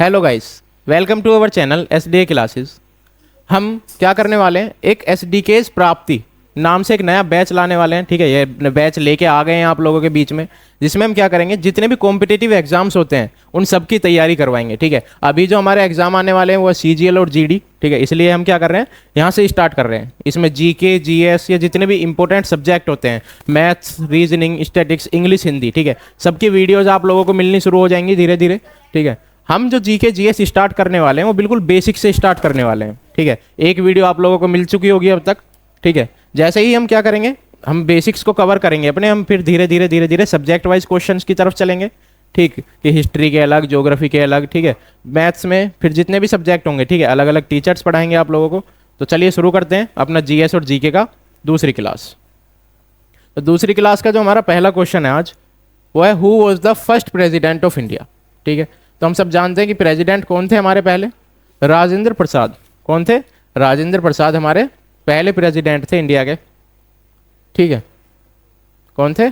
Hello guys, welcome to our channel SDA classes. हम क्या करने वाले हैं, एक एसडीकेस प्राप्ति नाम से एक नया बैच लाने वाले हैं। ठीक है, ये बैच लेके आ गए हैं आप लोगों के बीच में, जिसमें हम क्या करेंगे, जितने भी कॉम्पिटिटिव एग्जाम्स होते हैं उन सब की तैयारी करवाएंगे। ठीक है, अभी जो हमारे एग्जाम आने वाले हैं वो सीजीएल और जीडी। ठीक है, इसलिए हम क्या कर रहे हैं, यहाँ से स्टार्ट कर रहे हैं। इसमें जीके, जीएस, या जितने भी इंपॉर्टेंट सब्जेक्ट होते हैं, maths, reasoning, statics, English, Hindi, ठीक है, सबकी वीडियोज आप लोगों को मिलनी शुरू हो जाएंगी धीरे धीरे। ठीक है, हम जो जीके जीएस स्टार्ट करने वाले हैं वो बिल्कुल बेसिक से स्टार्ट करने वाले हैं। ठीक है, एक वीडियो आप लोगों को मिल चुकी होगी अब तक। ठीक है, जैसे ही हम क्या करेंगे, हम बेसिक्स को कवर करेंगे अपने, हम फिर धीरे धीरे सब्जेक्ट वाइज क्वेश्चंस की तरफ चलेंगे। ठीक, कि हिस्ट्री के अलग, ज्योग्राफी के अलग, ठीक है, मैथ्स में फिर जितने भी सब्जेक्ट होंगे, ठीक है, अलग अलग टीचर्स पढ़ाएंगे आप लोगों को। तो चलिए शुरू करते हैं अपना जीएस और जीके का दूसरी क्लास। तो दूसरी क्लास का जो हमारा पहला क्वेश्चन है आज, वो है who was the first president of India. ठीक है, तो हम सब जानते हैं कि प्रेसिडेंट कौन थे हमारे पहले, राजेंद्र प्रसाद। कौन थे? राजेंद्र प्रसाद हमारे पहले प्रेसिडेंट थे इंडिया के। ठीक है, कौन थे?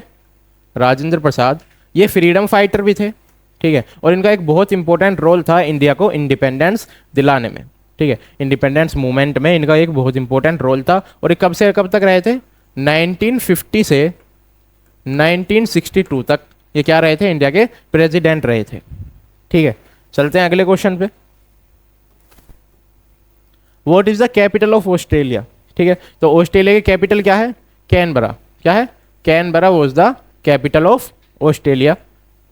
राजेंद्र प्रसाद। ये फ्रीडम फाइटर भी थे। ठीक है, और इनका एक बहुत इंपॉर्टेंट रोल था इंडिया को इंडिपेंडेंस दिलाने में। ठीक है, इंडिपेंडेंस मूवमेंट में इनका एक बहुत इंपॉर्टेंट रोल था। और ये कब से कब तक रहे थे? 1950 से 1962 तक ये क्या रहे थे, इंडिया के प्रेसिडेंट रहे थे। ठीक है, चलते हैं अगले क्वेश्चन पे। What is the capital of Australia? ठीक है, तो ऑस्ट्रेलिया की कैपिटल क्या है? कैनबरा। क्या है? Canberra was the capital of Australia.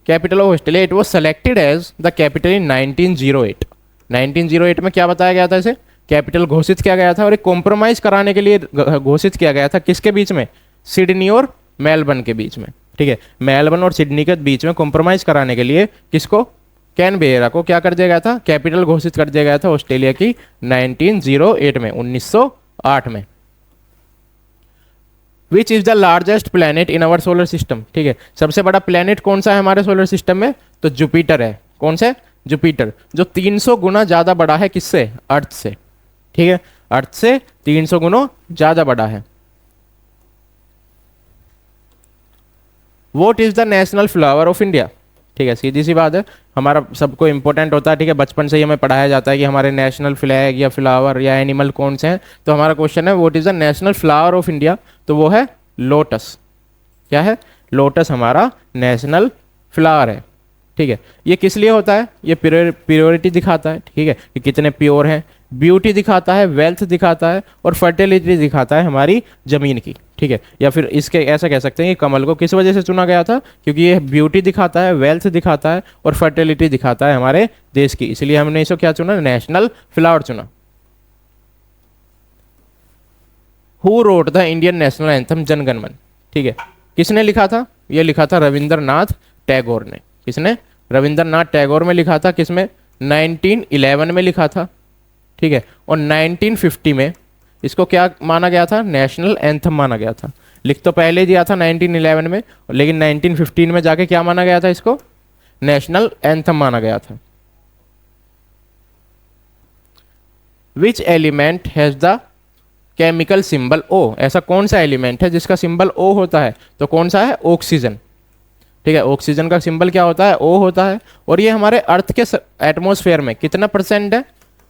Capital of Australia, it was selected as the capital in 1908। 1908 में क्या बताया गया था, इसे कैपिटल घोषित किया गया था। और एक कॉम्प्रोमाइज कराने के लिए घोषित किया गया था। किसके बीच में? सिडनी और मेलबर्न के बीच में। ठीक है, मेलबर्न और सिडनी के बीच में कॉम्प्रोमाइज कराने के लिए किसको? कैनबेरा को क्या कर दिया गया था? कैपिटल घोषित कर दिया गया था ऑस्ट्रेलिया की 1908 में, 1908 में। Which is the largest planet in our solar system? ठीक है, सबसे बड़ा प्लैनेट कौन सा है हमारे सोलर सिस्टम में? तो जुपिटर है। कौन से? जुपिटर, जो 300 गुना ज्यादा बड़ा है। किससे? अर्थ से। ठीक है, अर्थ से 300 गुना ज्यादा बड़ा है। What is the national flower of India? ठीक है, सीधी सी बात है, हमारा सबको इंपॉर्टेंट होता है। ठीक है, बचपन से ही हमें पढ़ाया जाता है कि हमारे नेशनल फ्लैग या फ्लावर या एनिमल कौन से हैं। तो हमारा क्वेश्चन है what is the national flower of India? तो वो है लोटस। क्या है? लोटस हमारा नेशनल फ्लावर है। ठीक है, ये किस लिए होता है? ये प्योरिटी दिखाता है। ठीक है, कि कितने प्योर हैं, ब्यूटी दिखाता है, वेल्थ दिखाता है, और फर्टिलिटी दिखाता है हमारी जमीन की। ठीक है, या फिर इसके ऐसा कह सकते हैं कि कमल को किस वजह से चुना गया था? क्योंकि ये ब्यूटी दिखाता है, वेल्थ दिखाता है, और फर्टिलिटी दिखाता है हमारे देश की। इसलिए हमने इसको क्या चुना? नेशनल फ्लावर चुना। Who wrote the Indian national anthem Jana Gana Mana? ठीक है, किसने लिखा था? ये लिखा था रविंद्रनाथ टैगोर ने। किसने? रविंद्रनाथ टैगोर में लिखा था। किसमें? 1911 में लिखा था। ठीक है, और 1950 में इसको क्या माना गया था? नेशनल एंथम माना गया था। लिख तो पहले दिया था 1911 में, लेकिन 1915 में जाके क्या माना गया था? इसको नेशनल एंथम माना गया था। Which element has the chemical symbol O? ऐसा कौन सा एलिमेंट है जिसका सिंबल O होता है? तो कौन सा है? ऑक्सीजन। ठीक है, ऑक्सीजन का सिंबल क्या होता है? O होता है। और ये हमारे अर्थ के एटमॉस्फेयर में कितना परसेंट है?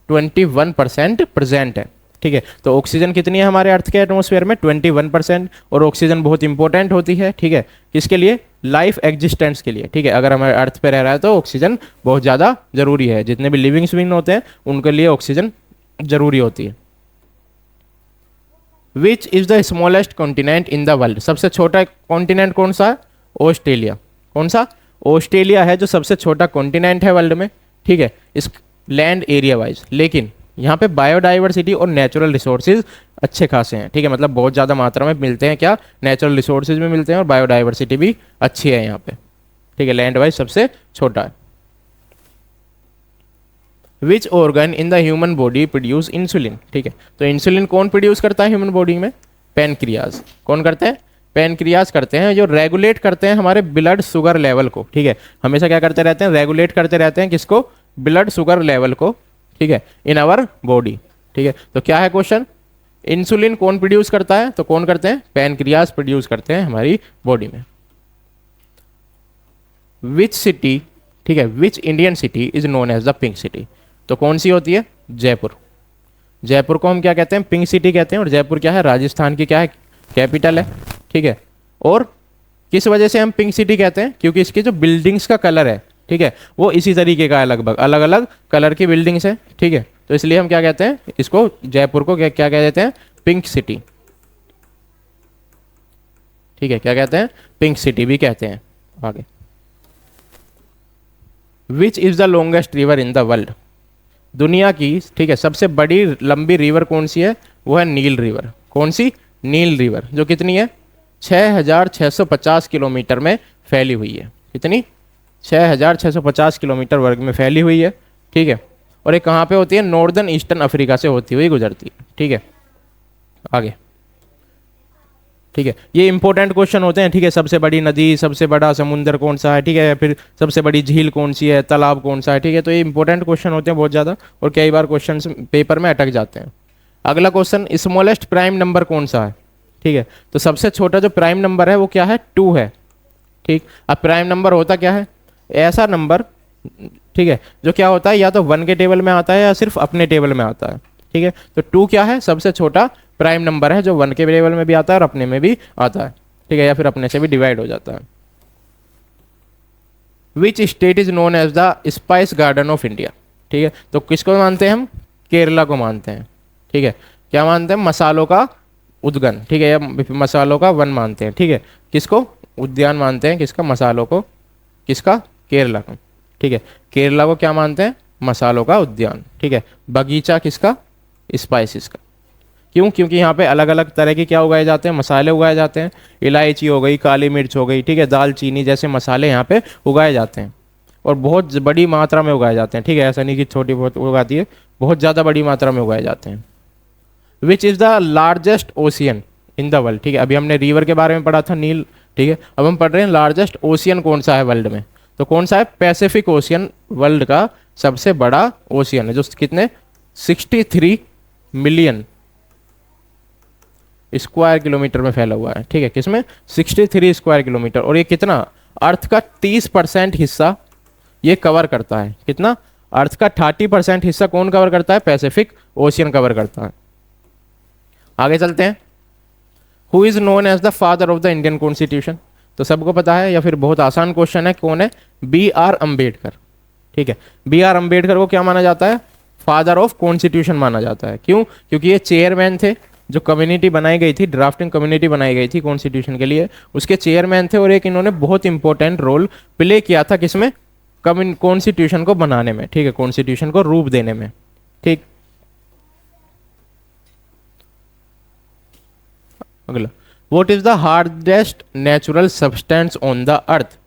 21% प्रेजेंट है। ठीक है, तो ऑक्सीजन कितनी है हमारे अर्थ के एटमॉस्फेयर में? 21%। और ऑक्सीजन बहुत इंपॉर्टेंट होती है। ठीक है, किसके लिए? लाइफ एग्जिस्टेंस के लिए। ठीक है, अगर हमारे अर्थ पे रह रहा है तो ऑक्सीजन बहुत ज़्यादा जरूरी है। जितने भी लिविंग स्विंग होते हैं उनके लिए ऑक्सीजन जरूरी होती है। Which is the smallest continent in the world? सबसे छोटा कॉन्टिनेंट कौन सा है? ऑस्ट्रेलिया। कौन सा? ऑस्ट्रेलिया है जो सबसे छोटा कॉन्टिनेंट है वर्ल्ड में। ठीक है, इस लैंड एरिया वाइज, लेकिन यहाँ पे बायोडाइवर्सिटी और नेचुरल रिसोर्सेज अच्छे खासे हैं। ठीक है, मतलब बहुत ज़्यादा मात्रा में मिलते हैं। क्या? नेचुरल रिसोर्सेज भी मिलते हैं और बायोडाइवर्सिटी भी अच्छी है यहाँ पे। ठीक है, लैंड वाइज सबसे छोटा है। Which organ in the human body produce insulin? ठीक है, तो इंसुलिन कौन प्रोड्यूस करता है ह्यूमन बॉडी में? पैनक्रियाज। कौन करते हैं? पैनक्रियाज करते हैं, जो रेगुलेट करते हैं हमारे ब्लड शुगर लेवल को। ठीक है, हमेशा क्या करते रहते हैं? रेगुलेट करते रहते हैं। किसको? ब्लड शुगर लेवल को। ठीक है, इन आवर बॉडी। ठीक है, तो क्या है क्वेश्चन? इंसुलिन कौन प्रोड्यूस करता है? तो कौन करते हैं? पैनक्रियाज प्रोड्यूस करते हैं हमारी बॉडी में। विच सिटी ठीक है, which Indian city is known as the pink city, तो कौन सी होती है, जयपुर। जयपुर को हम क्या कहते हैं, पिंक सिटी कहते हैं, और जयपुर क्या है, राजस्थान की क्या है, कैपिटल है, ठीक है। और किस वजह से हम पिंक सिटी कहते हैं, क्योंकि इसकी जो बिल्डिंग्स का कलर है, ठीक है, वो इसी तरीके का है, लगभग अलग अलग कलर की बिल्डिंग्स है, ठीक है, तो इसलिए हम क्या कहते हैं इसको, जयपुर को क्या क्या कह देते हैं, पिंक सिटी, ठीक है, क्या कहते हैं, पिंक सिटी भी कहते हैं। आगे, विच is the longest river in the world, दुनिया की, ठीक है, सबसे बड़ी लंबी रिवर कौन सी है, वो है नील रिवर। कौन सी, नील रिवर, जो कितनी है, 6,650 किलोमीटर में फैली हुई है। कितनी, 6,650 किलोमीटर वर्ग में फैली हुई है, ठीक है। और ये कहाँ पे होती है, नॉर्दर्न ईस्टर्न अफ्रीका से होती हुई गुजरती है, ठीक है। आगे, ठीक है, ये इंपॉर्टेंट क्वेश्चन होते हैं, ठीक है, सबसे बड़ी नदी, सबसे बड़ा समुंदर कौन सा है, ठीक है, या फिर सबसे बड़ी झील कौन सी है, तालाब कौन सा है, ठीक है, तो ये इंपॉर्टेंट क्वेश्चन होते हैं बहुत ज़्यादा, और कई बार क्वेश्चन पेपर में अटक जाते हैं। अगला क्वेश्चन, स्मॉलेस्ट प्राइम नंबर कौन सा है, ठीक है, तो सबसे छोटा जो प्राइम नंबर है वो क्या है, 2 है, ठीक। अब प्राइम नंबर होता क्या है, ऐसा नंबर, ठीक है, जो क्या होता है, या तो 1 के टेबल में आता है या सिर्फ अपने टेबल में आता है, ठीक है, तो 2 क्या है, सबसे छोटा प्राइम नंबर है, जो 1 के टेबल में भी आता है और अपने में भी आता है, ठीक है, या फिर अपने से भी डिवाइड हो जाता है। Which state is known as the spice garden of India, ठीक है, तो किसको मानते हैं हम, केरला को मानते हैं, ठीक है, क्या मानते हैं, मसालों का उद्गम, ठीक है, या मसालों का वन मानते हैं, ठीक है, किसको, उद्यान मानते हैं, किसका, मसालों को, किसका, केरला को, ठीक है, केरला को क्या मानते हैं, मसालों का उद्यान, ठीक है। बगीचा किसका, स्पाइसिस का, क्यों, क्योंकि यहाँ पे अलग अलग तरह के क्या उगाए जाते हैं, मसाले उगाए जाते हैं, इलायची हो गई, काली मिर्च हो गई, ठीक है, दालचीनी जैसे मसाले यहाँ पे उगाए जाते हैं, और बहुत बड़ी मात्रा में उगाए जाते हैं, ठीक है, ऐसा नहीं कि छोटी बहुत उगाती है, बहुत ज़्यादा बड़ी मात्रा में उगाए जाते हैं। Which is the largest ocean in the world, ठीक है, अभी हमने रिवर के बारे में पढ़ा था, नील, ठीक है, अब हम पढ़ रहे हैं लार्जेस्ट ओशियन कौन सा है वर्ल्ड में, तो कौन सा है, पैसिफिक ओशियन वर्ल्ड का सबसे बड़ा ओशियन है, जो कितने, 63 मिलियन स्क्वायर किलोमीटर में फैला हुआ है, ठीक है, किसमें, 63 स्क्वायर किलोमीटर, और ये कितना, अर्थ का 30% हिस्सा ये कवर करता है, कितना, अर्थ का 30% हिस्सा कौन कवर करता है, पैसिफिक ओशियन कवर करता है। आगे चलते हैं, who is known as the father of the Indian constitution, तो सबको पता है, या फिर बहुत आसान क्वेश्चन है, कौन है, B.R. अम्बेडकर, ठीक है, B.R. अम्बेडकर को क्या माना जाता है, फादर ऑफ कॉन्स्टिट्यूशन माना जाता है, क्यों, क्योंकि ये चेयरमैन थे, जो कम्युनिटी बनाई गई थी, ड्राफ्टिंग कम्युनिटी बनाई गई थी कॉन्स्टिट्यूशन के लिए, उसके चेयरमैन थे, और एक इन्होंने बहुत इंपॉर्टेंट रोल प्ले किया था, किसमें, कॉन्स्टिट्यूशन को बनाने में, ठीक है, कॉन्स्टिट्यूशन को रूप देने में, ठीक। अगला, what is the hardest natural substance on the earth,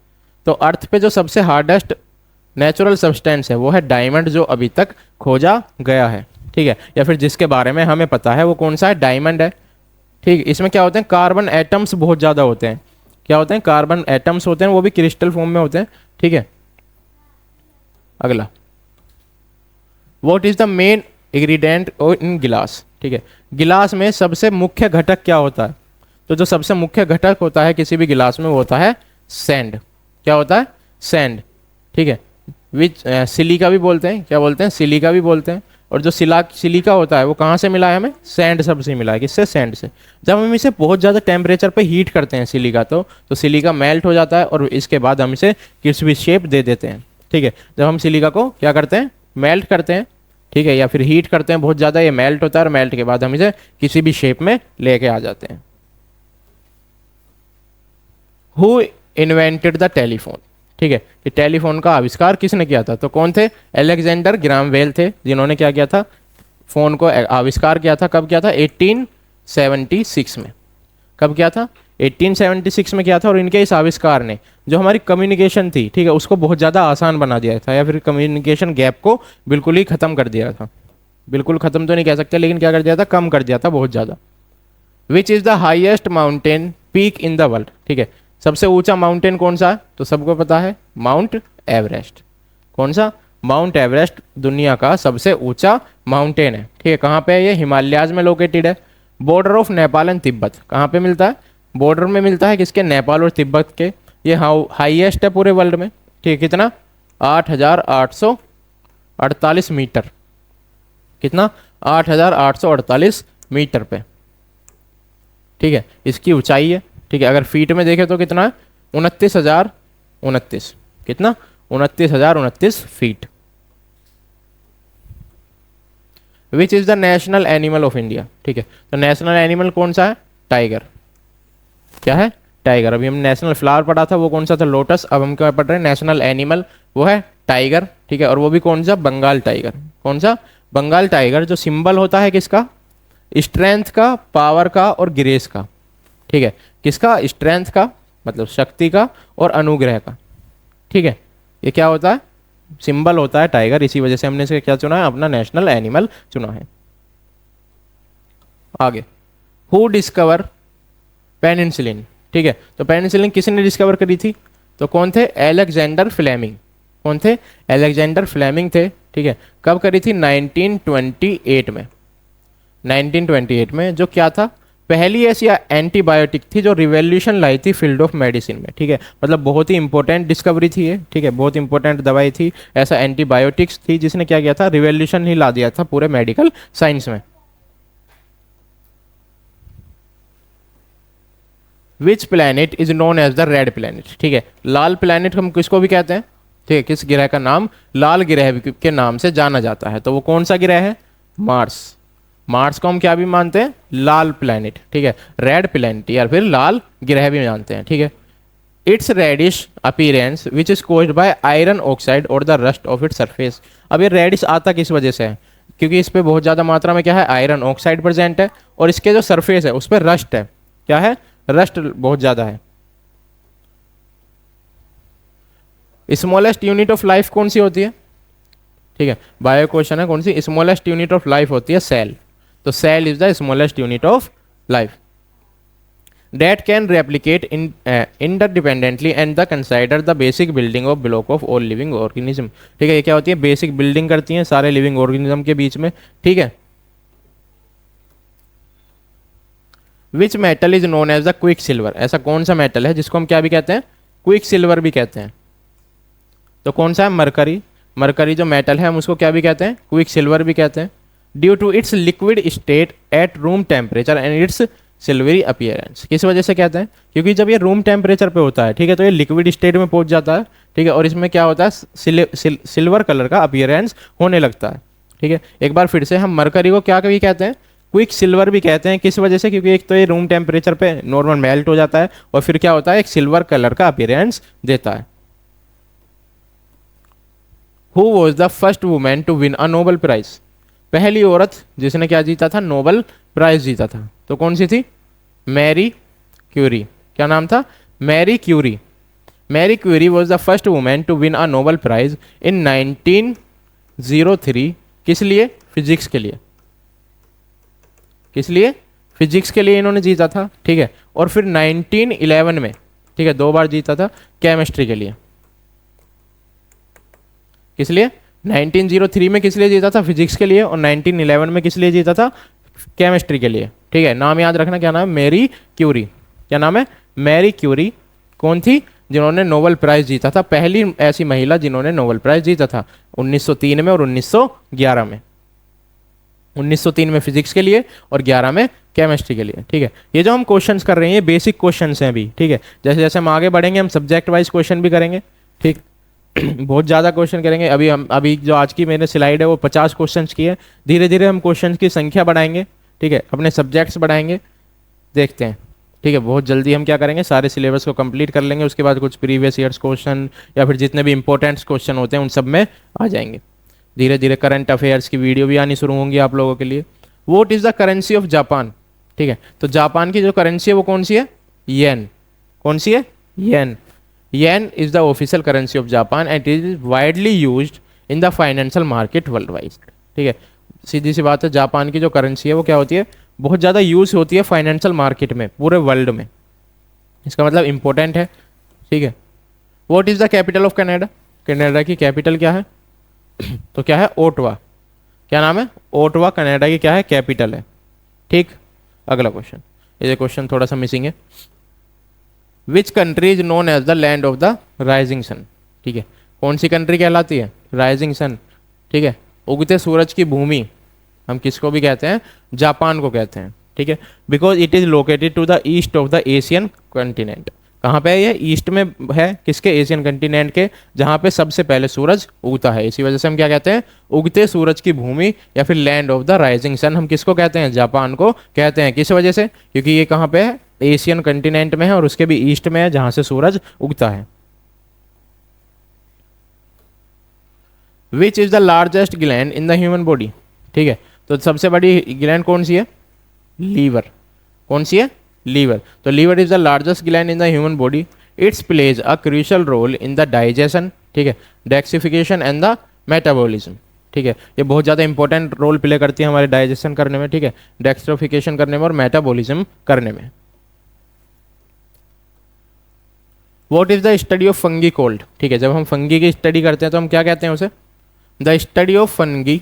तो अर्थ पे जो सबसे हार्डेस्ट नेचुरल सब्सटेंस है वो है डायमंड, जो अभी तक खोजा गया है, ठीक है, या फिर जिसके बारे में हमें पता है वो कौन सा है, डायमंड है, ठीक। इसमें क्या होते हैं, कार्बन एटम्स बहुत ज़्यादा होते हैं, क्या होते हैं, कार्बन एटम्स होते हैं, वो भी क्रिस्टल फॉर्म में होते हैं, ठीक है। अगला, what is the main ingredient इन गिलास, ठीक है, गिलास में सबसे मुख्य घटक क्या होता है, तो जो सबसे मुख्य घटक होता है किसी भी गिलास में वो होता है सैंड, क्या होता है, सैंड, ठीक है, विच सिलिका भी बोलते हैं, क्या बोलते हैं, सिलिका भी बोलते हैं, और जो सिलिका होता है वो कहाँ से मिला है हमें, सैंड सबसे मिला है, किससे, सैंड से। जब हम इसे बहुत ज़्यादा टेम्परेचर पे हीट करते हैं सिलिका, तो सिलिका मेल्ट हो जाता है, और इसके बाद हम इसे किसी भी शेप दे देते हैं, ठीक है। जब हम सिलिका को क्या करते हैं, मेल्ट करते हैं, ठीक है, या फिर हीट करते हैं बहुत ज़्यादा, ये मेल्ट होता है, और मेल्ट के बाद हम इसे किसी भी शेप में लेके आ जाते हैं। हु इन्वेंटेड द टेलीफोन, ठीक है, कि टेलीफोन का आविष्कार किसने किया था, तो कौन थे, अलेक्जेंडर ग्राहम बेल थे, जिन्होंने क्या किया था, फोन को आविष्कार किया था। कब किया था, 1876 में। कब किया था, 1876 में किया था, और इनके इस आविष्कार ने जो हमारी कम्युनिकेशन थी, ठीक है, उसको बहुत ज़्यादा आसान बना दिया था, या फिर कम्युनिकेशन गैप को बिल्कुल ही ख़त्म कर दिया था। बिल्कुल ख़त्म तो नहीं कह सकते, लेकिन क्या कर दिया था, कम कर दिया था बहुत ज़्यादा। Which is the highest mountain peak in the world, ठीक है, सबसे ऊंचा माउंटेन कौन सा है, तो सबको पता है माउंट एवरेस्ट। कौन सा, माउंट एवरेस्ट दुनिया का सबसे ऊंचा माउंटेन है, ठीक है। कहाँ पे है ये, हिमालयाज में लोकेटेड है। Border of Nepal and Tibet, कहाँ पे मिलता है, बॉर्डर में मिलता है, किसके, नेपाल और तिब्बत के। ये हाईएस्ट है पूरे वर्ल्ड में, ठीक है, कितना, 8,848 मीटर। कितना? 8,848 मीटर पे, ठीक है, इसकी ऊंचाई है। ठीक है, अगर फीट में देखें तो कितना है? 29,029। कितना? 29,029 feet. Which is the national animal of India? ठीक है, तो नेशनल एनिमल कौन सा है? टाइगर। क्या है? टाइगर। अभी हम नेशनल फ्लावर पढ़ा था, वो कौन सा था? लोटस। अब हम क्या पढ़ रहे हैं? नेशनल एनिमल, वो है टाइगर। ठीक है, और वो भी कौन सा? बंगाल टाइगर। कौन सा? बंगाल टाइगर। जो सिंबल होता है किसका? स्ट्रेंथ का, पावर का और ग्रेस का। ठीक है, किसका? स्ट्रेंथ का मतलब शक्ति का, और अनुग्रह का। ठीक है, ये क्या होता है? सिंबल होता है टाइगर। इसी वजह से हमने इसे क्या चुना है? अपना नेशनल एनिमल चुना है। आगे, हु डिस्कवर पेनिसिलिन? ठीक है, तो पेनिसिलिन किसने डिस्कवर करी थी? तो कौन थे? Alexander Fleming. कौन थे? अलेक्जेंडर फ्लेमिंग थे। ठीक है, कब करी थी? 1928 में। 1928 में। जो क्या था? पहली ऐसी एंटीबायोटिक थी जो रिवॉल्यूशन लाई थी फील्ड ऑफ मेडिसिन में। ठीक है, मतलब बहुत ही इंपॉर्टेंट डिस्कवरी थी ये। ठीक है, बहुत इंपॉर्टेंट दवाई थी, ऐसा एंटीबायोटिक्स थी जिसने क्या किया था? रिवॉल्यूशन ही ला दिया था पूरे मेडिकल साइंस में। Which planet is known as the red planet? ठीक है, लाल प्लैनेट हम किसको भी कहते हैं? ठीक है, किस ग्रह का नाम लाल ग्रह के नाम से जाना जाता है? तो वो कौन सा ग्रह है? मार्स। मार्स को हम क्या भी मानते हैं? लाल प्लैनेट। ठीक है, रेड प्लैनेट या फिर लाल ग्रह भी जानते हैं। ठीक है, its reddish appearance which is caused by iron oxide और the rust of its surface. अब ये रेडिश आता किस वजह से है? क्योंकि इस पे बहुत ज़्यादा मात्रा में क्या है? आयरन ऑक्साइड प्रेजेंट है, और इसके जो सरफेस है उस पर रस्ट है। क्या है? रस्ट बहुत ज़्यादा है। स्मॉलेस्ट यूनिट ऑफ लाइफ कौन सी होती है? ठीक है, बायो क्वेश्चन है। कौन सी स्मॉलेस्ट यूनिट ऑफ लाइफ होती है? सेल। तो cell is the smallest unit of life. That can replicate interdependently and the consider the basic building of block of all living organism। ठीक है, ये क्या होती है? बेसिक बिल्डिंग करती हैं सारे लिविंग ऑर्गेनिज्म के बीच में। ठीक है, which metal is known as the quicksilver? ऐसा कौन सा मेटल है जिसको हम क्या भी कहते हैं? क्विक सिल्वर भी कहते हैं। तो कौन सा है? मरकरी। मरकरी जो मेटल है हम उसको क्या भी कहते हैं? क्विक सिल्वर भी कहते हैं। Due to its liquid state at room temperature and its silvery appearance. किस वजह से कहते हैं? क्योंकि जब ये रूम टेम्परेचर पे होता है, ठीक है, तो ये लिक्विड स्टेट में पहुंच जाता है। ठीक है, और इसमें क्या होता है? सिल्वर कलर का अपीयरेंस होने लगता है। ठीक है, एक बार फिर से हम मरकरी को क्या भी कहते हैं? क्विक सिल्वर भी कहते हैं। किस वजह से? क्योंकि एक तो ये रूम टेम्परेचर पे नॉर्मल मेल्ट हो जाता है, और फिर क्या होता है? एक सिल्वर कलर का अपीयरेंस देता है। Who was the first women to win a Nobel prize? पहली औरत जिसने क्या जीता था? नोबेल प्राइज जीता था। तो कौन सी थी? Marie Curie. क्या नाम था? Marie Curie. Marie Curie was the first women to win a Nobel prize in 1903। किस लिए? फिजिक्स के लिए। किस लिए? फिजिक्स के लिए इन्होंने जीता था। ठीक है, और फिर 1911 में, ठीक है, 2 बार जीता था केमिस्ट्री के लिए। किस लिए? 1903 में किस लिए जीता था? फिजिक्स के लिए। और 1911 में किस लिए जीता था? केमिस्ट्री के लिए। ठीक है, नाम याद रखना। क्या नाम है? Marie Curie. क्या नाम है? Marie Curie. कौन थी? जिन्होंने नोबेल प्राइज जीता था, पहली ऐसी महिला जिन्होंने नोबेल प्राइज जीता था 1903 में और 1911 में। 1903 में फिजिक्स के लिए और 11 में केमिस्ट्री के लिए। ठीक है, ये जो हम क्वेश्चंस कर रहे हैं ये बेसिक क्वेश्चंस हैं अभी। ठीक है, जैसे जैसे हम आगे बढ़ेंगे हम सब्जेक्ट वाइज क्वेश्चन भी करेंगे। ठीक बहुत ज़्यादा क्वेश्चन करेंगे। अभी जो आज की मेरे स्लाइड है वो 50 क्वेश्चन की है। धीरे धीरे हम क्वेश्चन की संख्या बढ़ाएंगे। ठीक है, अपने सब्जेक्ट्स बढ़ाएंगे। देखते हैं। ठीक है, बहुत जल्दी हम क्या करेंगे? सारे सिलेबस को कंप्लीट कर लेंगे। उसके बाद कुछ प्रीवियस ईयर्स क्वेश्चन या फिर जितने भी इंपॉर्टेंट क्वेश्चन होते हैं उन सब में आ जाएंगे। धीरे धीरे करंट अफेयर्स की वीडियो भी आनी शुरू होंगी आप लोगों के लिए। What is the currency of Japan? ठीक है, तो जापान की जो करेंसी है वो कौन सी है? येन। कौन सी है? Yen. Yen is the official currency of Japan and it is widely used in the financial market worldwide. ठीक है, सीधी सी बात है, जापान की जो करेंसी है वो क्या होती है? बहुत ज़्यादा यूज होती है फाइनेंशियल मार्केट में पूरे वर्ल्ड में। इसका मतलब इंपॉर्टेंट है। ठीक है, what is the capital of Canada? Canada की कैपिटल क्या है? तो क्या है? ओटावा। क्या नाम है? ओटावा कनाडा की क्या है? कैपिटल है। ठीक, अगला क्वेश्चन। ये क्वेश्चन थोड़ा सा मिसिंग है। Which country is known as the land of the rising sun? ठीक है, कौन सी कंट्री कहलाती है? राइजिंग सन, ठीक है। उगते सूरज की भूमि हम किसको भी कहते हैं? जापान को कहते हैं, ठीक है। Because it is located to the east of the Asian continent. कहाँ पे है ये? ईस्ट में है, किसके? एशियन कंटिनेंट के, जहाँ पे सबसे पहले सूरज उगता है। इसी वजह से हम क्या कहते हैं? उगते सूरज की भूमि या फिर land of the rising sun हम किसको कहते हैं? जापान को कहते हैं। किस वजह से? क्योंकि ये कहाँ पे है? एशियन कंटिनेंट में है और उसके भी ईस्ट में है जहाँ से सूरज उगता है। Which is the largest gland in the human body, ठीक है। तो सबसे बड़ी ग्लैंड कौन सी है? लीवर। कौन सी है? लीवर। तो liver is the largest gland in the human body. It's plays a crucial role in the digestion, ठीक है, डेक्सिफिकेशन एंड द मेटाबॉलिज्म, ठीक है। ये बहुत ज़्यादा इंपॉर्टेंट रोल प्ले करती है हमारे डाइजेशन करने में, ठीक है, डेक्सिफिकेशन करने में और मेटाबॉलिज्म करने में। What is the study of fungi cold, ठीक है। जब हम फंगी की स्टडी करते हैं तो हम क्या कहते हैं उसे? द स्टडी ऑफ फंगी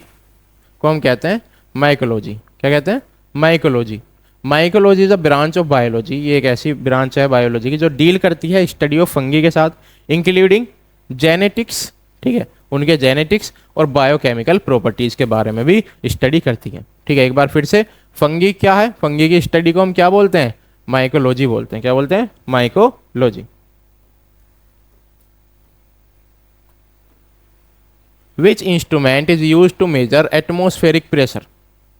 को हम कहते हैं माइकोलॉजी। क्या कहते हैं? Mycology. Mycology is a branch of biology. ये एक ऐसी ब्रांच है बायोलॉजी की जो डील करती है स्टडी ऑफ फंगी के साथ, इंक्लूडिंग जेनेटिक्स, ठीक है, उनके जेनेटिक्स और बायोकेमिकल प्रॉपर्टीज के बारे में भी स्टडी करती है, ठीक है। एक बार फिर से, फंगी क्या है? फंगी की स्टडी को हम क्या बोलते हैं? माइकोलॉजी बोलते हैं। क्या बोलते हैं? Mycology. Which instrument is use to measure atmospheric pressure,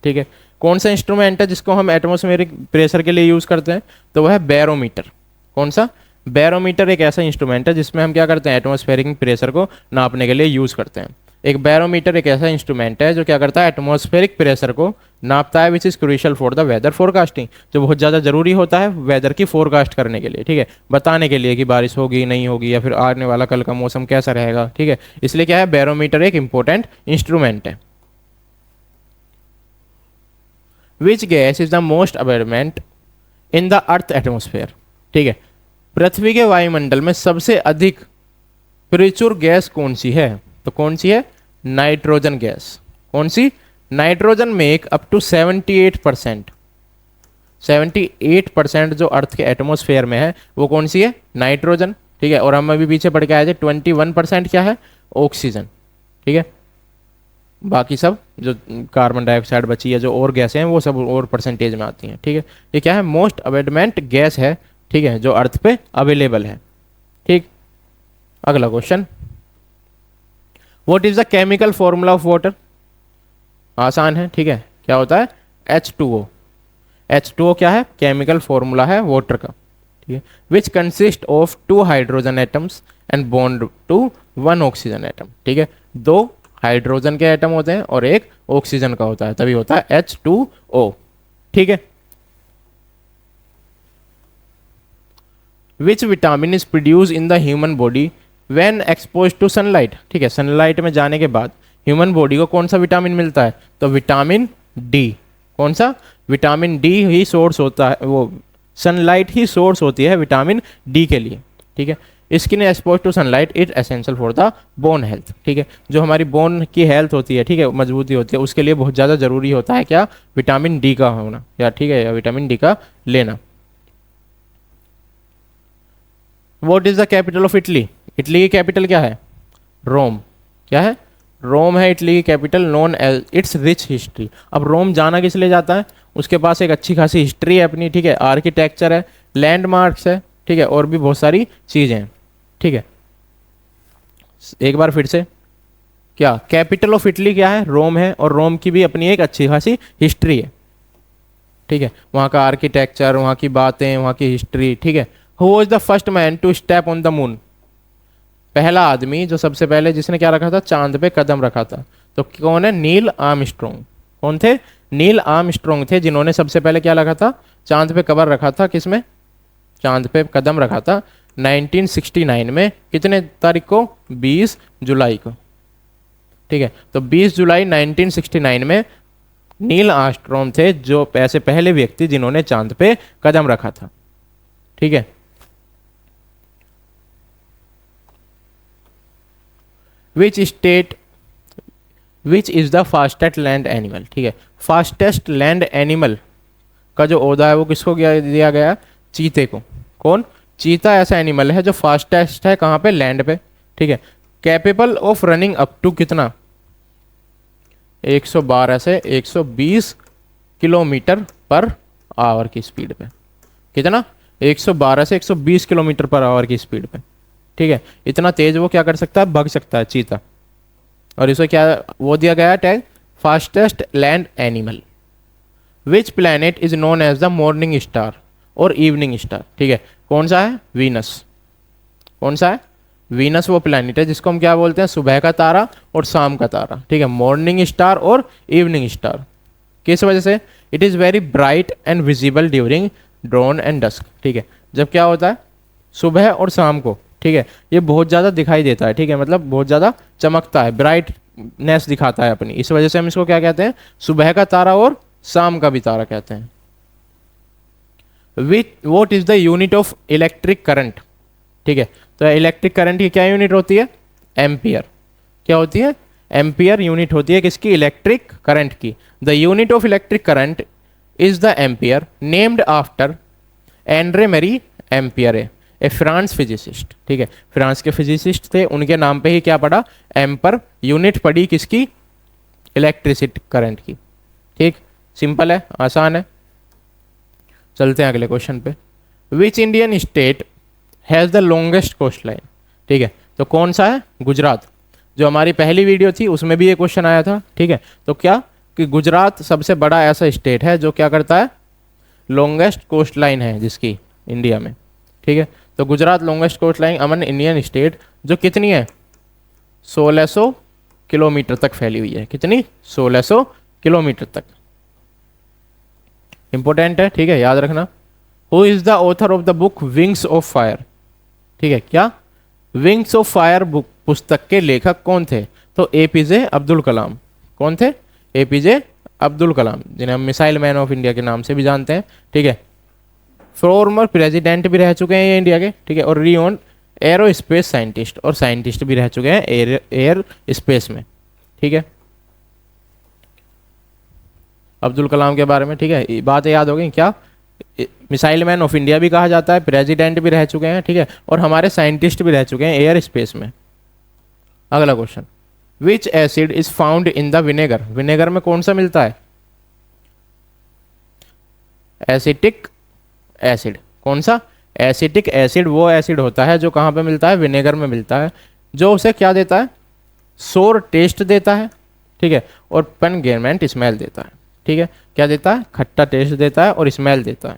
ठीक है। कौन सा इंस्ट्रूमेंट है जिसको हम एटमोस्फेरिक प्रेशर के लिए यूज करते हैं? तो वह है बैरोमीटर। कौन सा? बैरोमीटर एक ऐसा इंस्ट्रूमेंट है जिसमें हम क्या करते हैं? एटमोस्फेरिक प्रेशर को नापने के लिए यूज करते हैं। एक बैरोमीटर एक ऐसा इंस्ट्रूमेंट है जो क्या करता है? एटमॉस्फेरिक प्रेशर को नापता है, which is crucial for the weather forecasting, जो बहुत ज़्यादा जरूरी होता है वेदर की फोरकास्ट करने के लिए, ठीक है, बताने के लिए कि बारिश होगी नहीं होगी या फिर आने वाला कल का मौसम कैसा रहेगा, ठीक है। इसलिए क्या है? बैरोमीटर एक इंपॉर्टेंट इंस्ट्रूमेंट है। Which gas is the most abundant in the earth atmosphere, ठीक है। पृथ्वी के वायुमंडल में सबसे अधिक प्रचुर गैस कौन सी है? तो कौन सी है? Nitrogen gas. कौन सी? Nitrogen make up to 78%। 78% जो अर्थ के एटमोस्फेयर में है वो कौन सी है? नाइट्रोजन, ठीक है। और हम अभी पीछे पढ़ के आए थे 21% क्या है? ऑक्सीजन, ठीक है। बाकी सब जो कार्बन डाइऑक्साइड बची है, जो और गैसें हैं, वो सब और परसेंटेज में आती हैं, ठीक है। ये क्या है? मोस्ट अबेंडेंट गैस है, ठीक है, जो अर्थ पे अवेलेबल है, ठीक। अगला question, what is the chemical formula of water? आसान है, ठीक है। क्या होता है? H2O। H2O क्या है? केमिकल फॉर्मूला है वाटर का, ठीक है। Which consist of 2 hydrogen atoms and bond to 1 oxygen atom, ठीक है। 2 हाइड्रोजन के एटम होते हैं और 1 ऑक्सीजन का होता है, तभी होता है H2O, ठीक है। Which vitamin is produce in the human body when expose to sunlight, ठीक है। सनलाइट में जाने के बाद ह्यूमन बॉडी को कौन सा विटामिन मिलता है? तो विटामिन डी। कौन सा? विटामिन डी ही सोर्स होता है, वो सनलाइट ही सोर्स होती है विटामिन डी के लिए, ठीक है। Skin expose to sunlight is essential for the bone health, ठीक है। जो हमारी बोन की हेल्थ होती है, ठीक है, मजबूती होती है, उसके लिए बहुत ज़्यादा जरूरी होता है क्या? विटामिन डी का होना, या ठीक है, या विटामिन डी का लेना। What is the capital of Italy? Italy की कैपिटल क्या है? रोम। क्या है? रोम है इटली की capital, known as its rich history. अब रोम जाना किस लिए जाता है? उसके पास एक अच्छी खासी हिस्ट्री है अपनी, ठीक है, आर्किटेक्चर है, लैंडमार्क्स है, ठीक है, और भी बहुत सारी चीज़ें हैं, ठीक है। एक बार फिर से, क्या कैपिटल ऑफ इटली क्या है? रोम है, और रोम की भी अपनी एक अच्छी खासी हिस्ट्री है, ठीक है। वहाँ का आर्किटेक्चर, वहाँ की बातें, वहाँ की हिस्ट्री, ठीक है। Who was the first man to step on the moon? पहला आदमी जो सबसे पहले जिसने क्या रखा था? चांद पे कदम रखा था। तो कौन है? Neil Armstrong. कौन थे? नील आर्मस्ट्रॉन्ग थे, जिन्होंने सबसे पहले क्या रखा था? चांद पे कबर रखा था। किसमें? चांद पे कदम रखा था 1969 में। कितने तारीख को? 20 जुलाई को, ठीक है। तो 20 जुलाई 1969 में नील आर्मस्ट्रॉन्ग थे जो ऐसे पहले व्यक्ति जिन्होंने चांद पे कदम रखा था, ठीक है। Which state which is the fastest land animal, ठीक है। फास्टेस्ट लैंड एनिमल का जो ओहदा है वो किसको दिया गया? चीते को। कौन? चीता ऐसा एनिमल है जो फास्टेस्ट है, कहाँ पे? लैंड पे, ठीक है। Capable of running up to कितना, 112 से 120 किलोमीटर पर आवर की स्पीड पे। कितना, 112 से 120 किलोमीटर पर आवर की स्पीड पे, ठीक है। इतना तेज वो क्या कर सकता है, भाग सकता है चीता। और इसे क्या वो दिया गया है tag, fastest land animal. Which planet is known as the morning star और इवनिंग स्टार, ठीक है। कौन सा है, वीनस। कौन सा है, वीनस वो प्लैनेट है जिसको हम क्या बोलते हैं, सुबह का तारा और शाम का तारा, ठीक है। मॉर्निंग स्टार और इवनिंग स्टार, किस वजह से, it is very bright and visible during dawn and dusk, ठीक है। जब क्या होता है, सुबह और शाम को, ठीक है, ये बहुत ज़्यादा दिखाई देता है, ठीक है, मतलब बहुत ज़्यादा चमकता है, ब्राइटनेस दिखाता है अपनी, इस वजह से हम इसको क्या कहते हैं, सुबह का तारा और शाम का भी तारा कहते हैं। Which what is the unit of electric current, ठीक है। तो इलेक्ट्रिक करंट की क्या यूनिट होती है, एम्पियर। क्या होती है, एम्पियर यूनिट होती है किसकी, इलेक्ट्रिक करंट की। The unit of electric current is the ampere, named after Andre मेरी एम्पियर, ए फ्रांस फिजिसिस्ट, ठीक है। फ्रांस के फिजिसिस्ट थे, उनके नाम पे ही क्या पड़ा, एम्पर, यूनिट पड़ी किसकी, इलेक्ट्रिसिटी करंट की, ठीक। सिंपल है, आसान है। चलते हैं अगले क्वेश्चन पे। Which Indian state has the longest coastline, ठीक है। तो कौन सा है, गुजरात। जो हमारी पहली वीडियो थी उसमें भी ये क्वेश्चन आया था, ठीक है। तो क्या कि गुजरात सबसे बड़ा ऐसा स्टेट है जो क्या करता है, लॉन्गेस्ट कोस्ट लाइन है जिसकी इंडिया में, ठीक है। तो गुजरात लॉन्गेस्ट कोस्ट लाइन अमन इंडियन स्टेट, जो कितनी है, 1600 किलोमीटर तक फैली हुई है। कितनी, 1600 किलोमीटर तक। इंपॉर्टेंट है, ठीक है, याद रखना। Who is the author of the book wings of fire, ठीक है। क्या, विंग्स ऑफ फायर बुक पुस्तक के लेखक कौन थे, तो एपीजे अब्दुल कलाम। कौन थे, एपीजे अब्दुल कलाम, जिन्हें हम मिसाइल मैन ऑफ इंडिया के नाम से भी जानते हैं, ठीक है। फॉर्मर प्रेसिडेंट भी रह चुके हैं ये इंडिया के, ठीक है। और रियोन एरो स्पेस साइंटिस्ट, और साइंटिस्ट भी रह चुके हैं एयर स्पेस में, ठीक है, अब्दुल कलाम के बारे में, ठीक है। बात याद हो गई, क्या मिसाइल मैन ऑफ इंडिया भी कहा जाता है, प्रेसिडेंट भी रह चुके हैं, ठीक है, और हमारे साइंटिस्ट भी रह चुके हैं एयर स्पेस में। अगला question, which acid is found in the vinegar, vinegar में कौन सा मिलता है, एसिटिक एसिड। कौन सा, एसिटिक एसिड वो एसिड होता है जो कहाँ पे मिलता है, विनेगर में मिलता है, जो उसे क्या देता है, सोर टेस्ट देता है, ठीक है, और पेनगेमेंट स्मेल देता है, ठीक है। क्या देता है, खट्टा टेस्ट देता है और स्मेल देता है।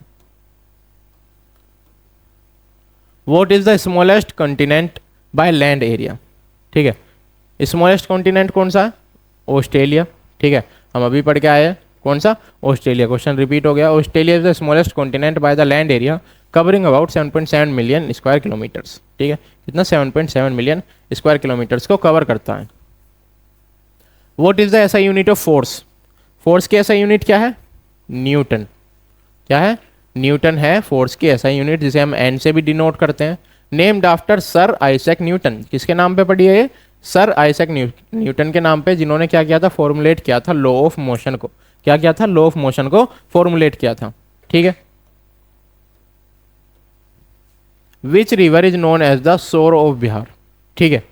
What is the smallest continent by land area, ठीक है। स्मॉलेस्ट कॉन्टिनेंट कौन सा है, ऑस्ट्रेलिया, ठीक है। हम अभी पढ़ के आए हैं, कौन सा, ऑस्ट्रेलिया। क्वेश्चन रिपीट हो गया। Australia is the smallest continent by the land area, covering about 7.7 million square kilometres, ठीक है। कितना, 7.7 मिलियन स्क्वायर किलोमीटर्स को कवर करता है। व्हाट इज द ऐसा यूनिट ऑफ फोर्स, फोर्स की ऐसा यूनिट क्या है, न्यूटन। क्या है, न्यूटन है फोर्स की ऐसा यूनिट, जिसे हम एन से भी डिनोट करते हैं। Named after sir Isaac Newton, किसके नाम पे पड़ी है ये, सर आइजैक न्यूटन के नाम पे, जिन्होंने क्या किया था, फॉर्मुलेट किया था लॉ ऑफ मोशन को। क्या किया था, लॉ ऑफ मोशन को फॉर्मुलेट किया था, ठीक है। Which river is known as the sorrow of Bihar, ठीक है।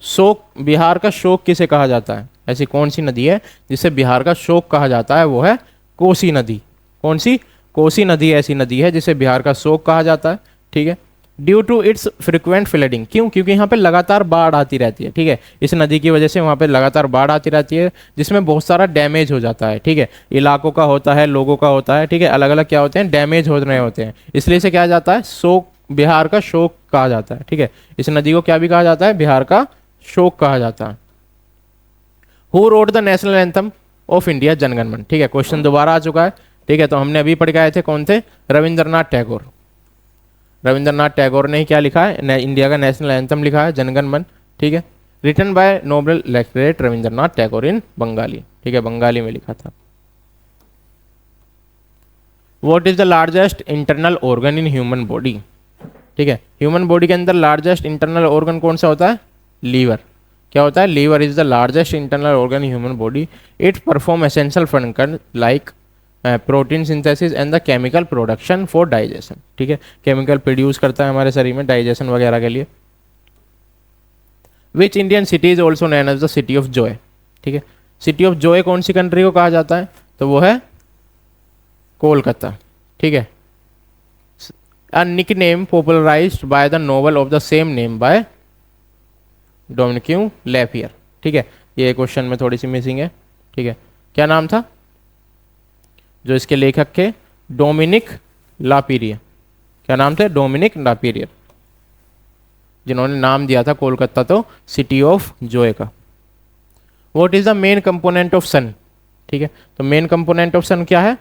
शोक, बिहार का शोक किसे कहा जाता है, ऐसी कौन सी नदी है जिसे बिहार का शोक कहा जाता है, वो है कोसी नदी। कौन सी, कोसी नदी ऐसी नदी है जिसे बिहार का शोक कहा जाता है, ठीक है। Due to its frequent flooding, क्यों, क्योंकि यहाँ पे लगातार बाढ़ आती रहती है, ठीक है। इस नदी की वजह से वहाँ पे लगातार बाढ़ आती रहती है, जिसमें बहुत सारा डैमेज हो जाता है, ठीक है। इलाकों का होता है, लोगों का होता है, ठीक है, अलग अलग क्या होते हैं, डैमेज हो रहे होते हैं, इसलिए इसे क्या जाता है, शोक, बिहार का शोक कहा जाता है, ठीक है। इस नदी को क्या भी कहा जाता है, बिहार का शोक कहा जाता है। Who wrote the national anthem of India, Jana Gana Mana, ठीक है। क्वेश्चन दोबारा आ चुका है, ठीक है। तो हमने अभी पढ़ के आए थे, कौन थे, रविंद्रनाथ टैगोर। रविंद्रनाथ टैगोर ने क्या लिखा है, इंडिया का नेशनल एंथम लिखा है, जनगण मन, ठीक है। Written by Nobel laureate Rabindranath Tagore in Bengali, ठीक है, बंगाली में लिखा था। What is the largest internal organ in human body, ठीक है। ह्यूमन बॉडी के अंदर लार्जेस्ट इंटरनल ऑर्गन कौन सा होता है, लीवर। क्या होता है, liver is the largest internal organ in human body. It perform essential function like protein synthesis and the chemical production for digestion, ठीक है। केमिकल प्रोड्यूस करता है हमारे शरीर में डाइजेशन वगैरह के लिए। Which Indian city is also known as the city of joy. ठीक है, सिटी ऑफ जॉय कौन सी कंट्री को कहा जाता है, तो वो है कोलकाता। ठीक है, a nickname popularized by the novel of the same name by Dominique Lapierre. ठीक है, ये क्वेश्चन में थोड़ी सी मिसिंग है। ठीक है, क्या नाम था जो इसके लेखक के, डोमिनिक लापीरियर। क्या नाम थे, डोमिनिक लापीरियर, जिन्होंने नाम दिया था कोलकाता तो सिटी ऑफ जॉय का। What is the main component of sun. ठीक है, तो मेन कंपोनेंट ऑफ सन क्या है,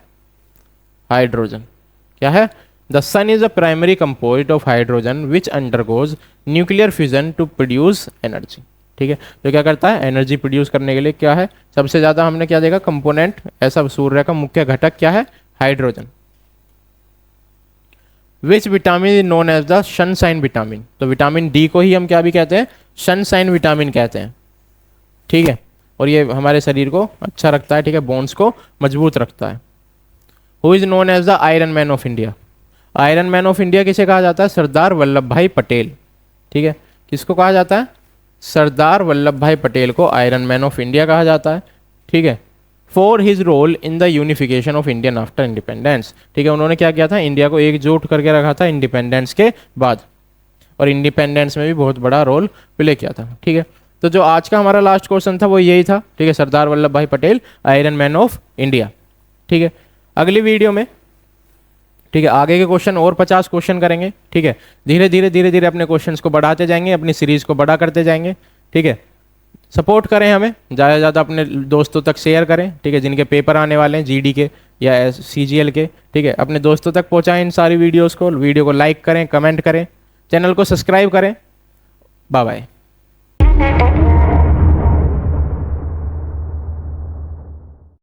हाइड्रोजन। क्या है, the sun is a primary composite of hydrogen which undergoes nuclear fusion to produce energy. ठीक है, तो क्या करता है, एनर्जी प्रोड्यूस करने के लिए क्या है, सबसे ज़्यादा हमने क्या देखा कंपोनेंट, ऐसा सूर्य का मुख्य घटक क्या है, hydrogen. Which vitamin is known as the sunshine vitamin. तो विटामिन डी को ही हम क्या भी कहते हैं, सनशाइन विटामिन कहते हैं। ठीक है, और ये हमारे शरीर को अच्छा रखता है। ठीक है, बोन्स को मजबूत रखता है। Who is known as the iron man of India. Iron man of India किसे कहा जाता है, सरदार वल्लभ भाई पटेल। ठीक है, किसको कहा जाता है, सरदार वल्लभ भाई पटेल को आयरन मैन ऑफ इंडिया कहा जाता है। ठीक है, for his role in the unification of Indian after independence. ठीक है, उन्होंने क्या किया था, इंडिया को एकजुट करके रखा था इंडिपेंडेंस के बाद, और इंडिपेंडेंस में भी बहुत बड़ा रोल प्ले किया था। ठीक है, तो जो आज का हमारा लास्ट क्वेश्चन था वो यही था। ठीक है, सरदार वल्लभ भाई Patel iron man of India. ठीक है, अगली वीडियो में ठीक है आगे के क्वेश्चन और 50 क्वेश्चन करेंगे। ठीक है, धीरे धीरे अपने क्वेश्चंस को बढ़ाते जाएंगे, अपनी सीरीज को बड़ा करते जाएंगे। ठीक है, सपोर्ट करें हमें, ज़्यादा से ज़्यादा अपने दोस्तों तक शेयर करें। ठीक है, जिनके पेपर आने वाले हैं जीडी के या सीजीएल के, ठीक है, अपने दोस्तों तक पहुंचाएं इन सारी वीडियोस को। वीडियो को लाइक करें, कमेंट करें, चैनल को सब्सक्राइब करें। Bye bye.